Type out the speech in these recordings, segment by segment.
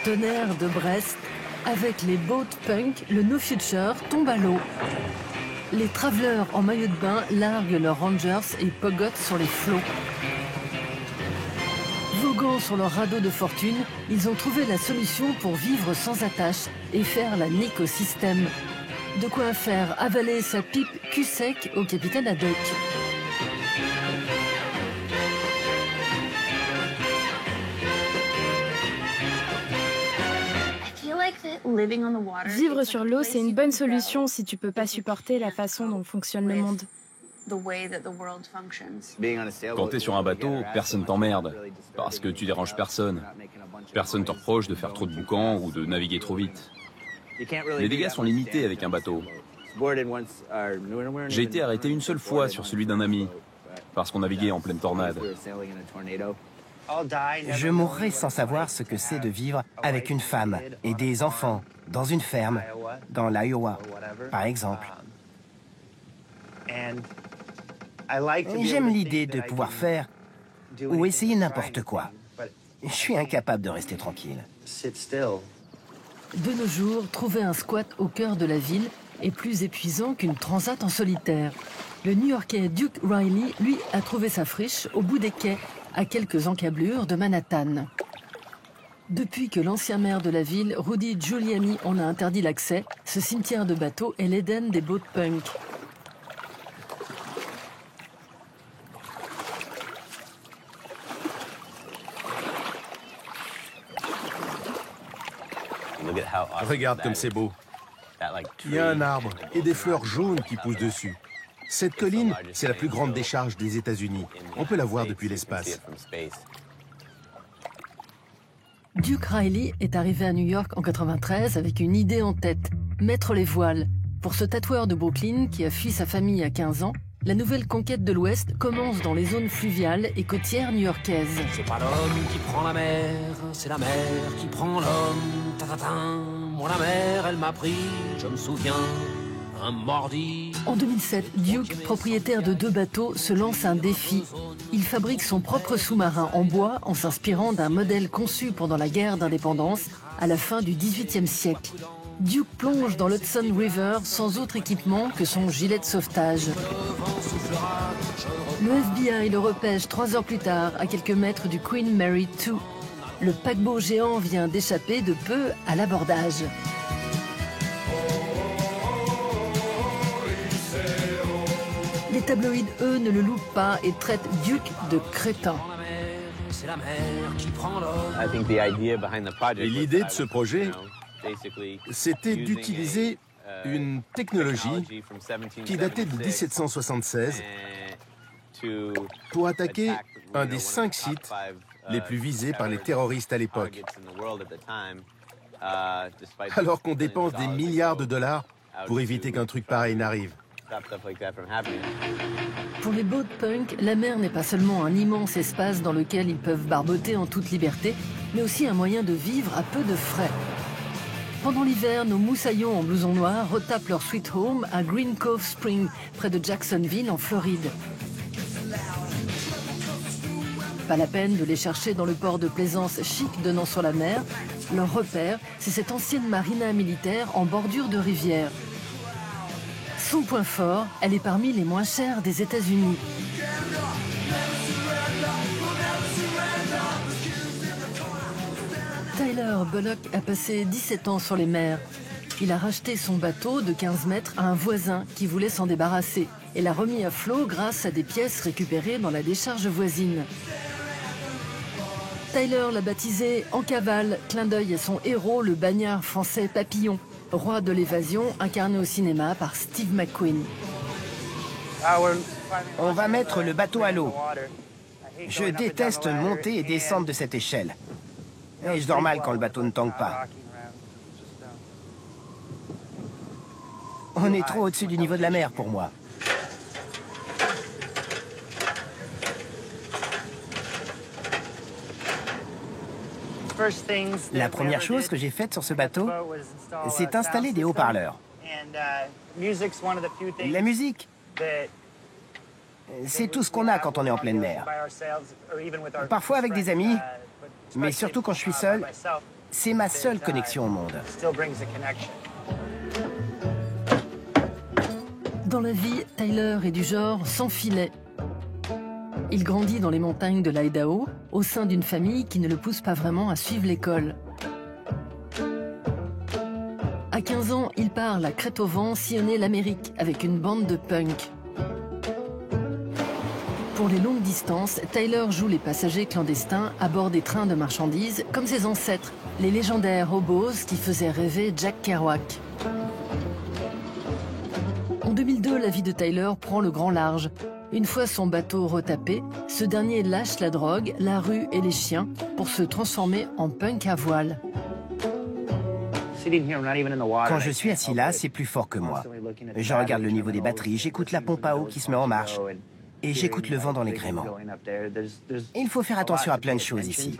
Tonnerre de Brest, avec les boat punk, le No Future tombe à l'eau. Les travelers en maillot de bain larguent leurs Rangers et pogotent sur les flots. Voguant sur leur radeau de fortune, ils ont trouvé la solution pour vivre sans attache et faire la nique au système. De quoi faire avaler sa pipe cul sec au capitaine Haddock. Vivre sur l'eau, c'est une bonne solution si tu peux pas supporter la façon dont fonctionne le monde. Quand t'es sur un bateau, personne t'emmerde, parce que tu déranges personne. Personne te reproche de faire trop de boucan ou de naviguer trop vite. Les dégâts sont limités avec un bateau. J'ai été arrêté une seule fois sur celui d'un ami, parce qu'on naviguait en pleine tornade. Je mourrai sans savoir ce que c'est de vivre avec une femme et des enfants dans une ferme, dans l'Iowa, par exemple. J'aime l'idée de pouvoir faire ou essayer n'importe quoi. Je suis incapable de rester tranquille. De nos jours, trouver un squat au cœur de la ville est plus épuisant qu'une transat en solitaire. Le New-Yorkais Duke Riley, lui, a trouvé sa friche au bout des quais, à quelques encablures de Manhattan. Depuis que l'ancien maire de la ville, Rudy Giuliani, en a interdit l'accès, ce cimetière de bateaux est l'Éden des boat punk. Regarde comme c'est beau. Il y a un arbre et des fleurs jaunes qui poussent dessus. Cette colline, c'est la plus grande décharge des États-Unis. On peut la voir depuis l'espace. Duke Riley est arrivé à New York en 93 avec une idée en tête, mettre les voiles. Pour ce tatoueur de Brooklyn qui a fui sa famille à 15 ans, la nouvelle conquête de l'Ouest commence dans les zones fluviales et côtières new-yorkaises. C'est pas l'homme qui prend la mer, c'est la mer qui prend l'homme. Moi la mer, elle m'a pris, je me souviens, un mordi. En 2007, Duke, propriétaire de 2 bateaux, se lance un défi. Il fabrique son propre sous-marin en bois en s'inspirant d'un modèle conçu pendant la guerre d'indépendance à la fin du XVIIIe siècle. Duke plonge dans l'Hudson River sans autre équipement que son gilet de sauvetage. Le FBI le repêche 3 heures plus tard, à quelques mètres du Queen Mary II. Le paquebot géant vient d'échapper de peu à l'abordage. Les tabloïds, eux, ne le loupent pas et traitent Duke de crétin. Et l'idée de ce projet, c'était d'utiliser une technologie qui datait de 1776 pour attaquer un des 5 sites les plus visés par les terroristes à l'époque. Alors qu'on dépense des milliards de dollars pour éviter qu'un truc pareil n'arrive. Pour les boat punk, la mer n'est pas seulement un immense espace dans lequel ils peuvent barboter en toute liberté, mais aussi un moyen de vivre à peu de frais. Pendant l'hiver, nos moussaillons en blouson noir retapent leur sweet home à Green Cove Spring, près de Jacksonville, en Floride. Pas la peine de les chercher dans le port de plaisance chic donnant sur la mer. Leur repère, c'est cette ancienne marina militaire en bordure de rivière. Son point fort, elle est parmi les moins chères des États-Unis. Tyler Bullock a passé 17 ans sur les mers. Il a racheté son bateau de 15 mètres à un voisin qui voulait s'en débarrasser et l'a remis à flot grâce à des pièces récupérées dans la décharge voisine. Tyler l'a baptisé En Cavale, clin d'œil à son héros, le bagnard français Papillon, roi de l'évasion, incarné au cinéma par Steve McQueen. On va mettre le bateau à l'eau. Je déteste monter et descendre de cette échelle. Et je dors mal quand le bateau ne tangue pas. On est trop au-dessus du niveau de la mer pour moi. La première chose que j'ai faite sur ce bateau, c'est installer des haut-parleurs. La musique, c'est tout ce qu'on a quand on est en pleine mer. Parfois avec des amis, mais surtout quand je suis seul, C'est ma seule connexion au monde. Dans la vie, Tyler est du genre sans filet. Il grandit dans les montagnes de l'Idaho, au sein d'une famille qui ne le pousse pas vraiment à suivre l'école. À 15 ans, il part la crête au vent sillonner l'Amérique avec une bande de punk. Pour les longues distances, Tyler joue les passagers clandestins à bord des trains de marchandises, comme ses ancêtres, les légendaires hobos qui faisaient rêver Jack Kerouac. En 2002, la vie de Tyler prend le grand large. Une fois son bateau retapé, ce dernier lâche la drogue, la rue et les chiens pour se transformer en punk à voile. Quand je suis assis là, c'est plus fort que moi. Je regarde le niveau des batteries, j'écoute la pompe à eau qui se met en marche et j'écoute le vent dans les gréements. Et il faut faire attention à plein de choses ici.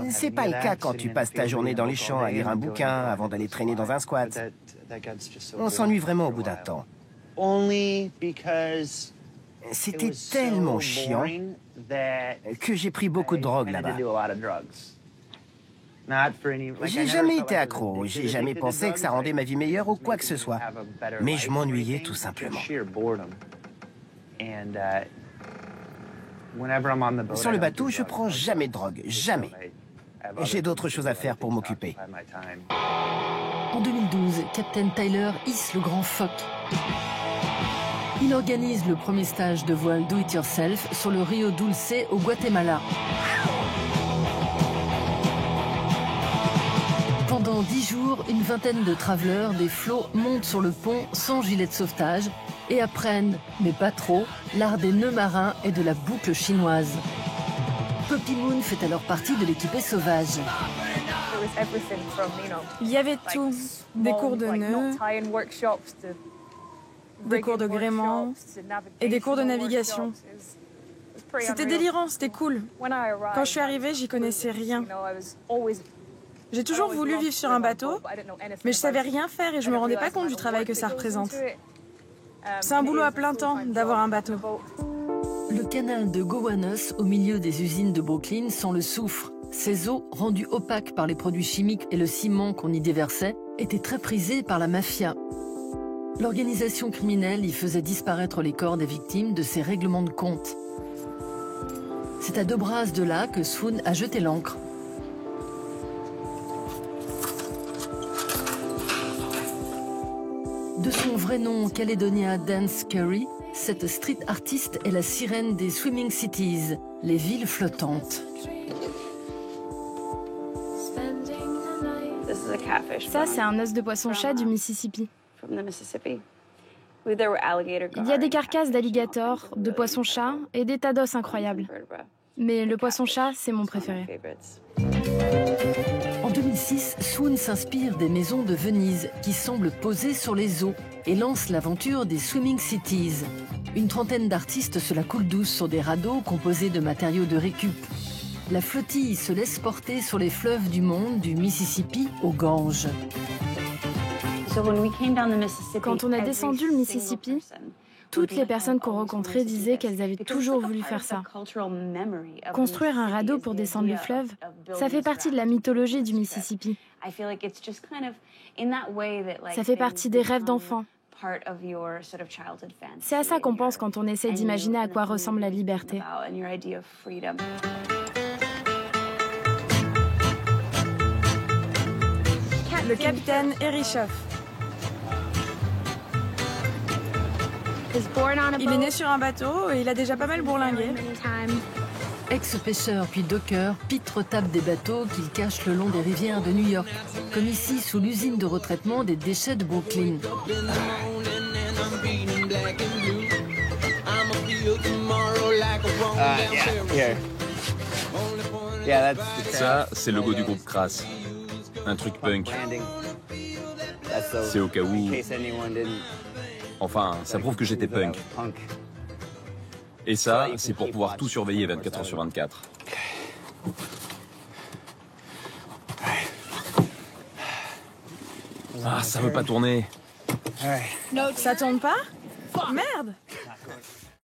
C'est pas le cas quand tu passes ta journée dans les champs à lire un bouquin avant d'aller traîner dans un squat. On s'ennuie vraiment au bout d'un temps. C'était tellement chiant que j'ai pris beaucoup de drogue là-bas. J'ai jamais été accro, j'ai jamais pensé que ça rendait ma vie meilleure ou quoi que ce soit. Mais je m'ennuyais tout simplement. Sur le bateau, je prends jamais de drogue, jamais. J'ai d'autres choses à faire pour m'occuper. En 2012, Captain Tyler hisse le grand phoque. Il organise le premier stage de voile do-it-yourself sur le Rio Dulce au Guatemala. Pendant 10 jours, une vingtaine de travelers des flots montent sur le pont sans gilet de sauvetage et apprennent, mais pas trop, l'art des nœuds marins et de la boucle chinoise. Poppy Moon fait alors partie de l'équipée sauvage. Il y avait tout, des cours de nœuds, des cours de gréement et des cours de navigation. C'était délirant, c'était cool. Quand je suis arrivée, j'y connaissais rien. J'ai toujours voulu vivre sur un bateau, mais je savais rien faire et je me rendais pas compte du travail que ça représente. C'est un boulot à plein temps d'avoir un bateau. Le canal de Gowanus, au milieu des usines de Brooklyn, sent le soufre. Ces eaux, rendues opaques par les produits chimiques et le ciment qu'on y déversait, étaient très prisées par la mafia. L'organisation criminelle y faisait disparaître les corps des victimes de ces règlements de compte. C'est à 2 brasses de là que Swoon a jeté l'ancre. De son vrai nom, Caledonia Dance Curry, cette street artiste est la sirène des Swimming Cities, les villes flottantes. Ça, c'est un os de poisson-chat du Mississippi. Il y a des carcasses d'alligators, de poissons-chats et des tas d'os incroyables. Mais le poisson-chat, c'est mon préféré. En 2006, Swoon s'inspire des maisons de Venise qui semblent posées sur les eaux et lance l'aventure des Swimming Cities. Une trentaine d'artistes se la coulent douce sur des radeaux composés de matériaux de récup. La flottille se laisse porter sur les fleuves du monde, du Mississippi au Gange. Quand on a descendu le Mississippi, toutes les personnes qu'on rencontrait disaient qu'elles avaient toujours voulu faire ça. Construire un radeau pour descendre le fleuve, ça fait partie de la mythologie du Mississippi. Ça fait partie des rêves d'enfants. C'est à ça qu'on pense quand on essaie d'imaginer à quoi ressemble la liberté. Le capitaine Erichoff. Il est né sur un bateau et il a déjà pas mal bourlingué. Ex-pêcheur puis docker, Pete retape des bateaux qu'il cache le long des rivières de New York, comme ici sous l'usine de retraitement des déchets de Brooklyn. Ça, c'est le logo du groupe Crass. Un truc punk. C'est au cas où... Enfin, ça prouve que j'étais punk. Et ça, c'est pour pouvoir tout surveiller 24 heures sur 24. Ah, ça veut pas tourner. Ça tourne pas? Merde!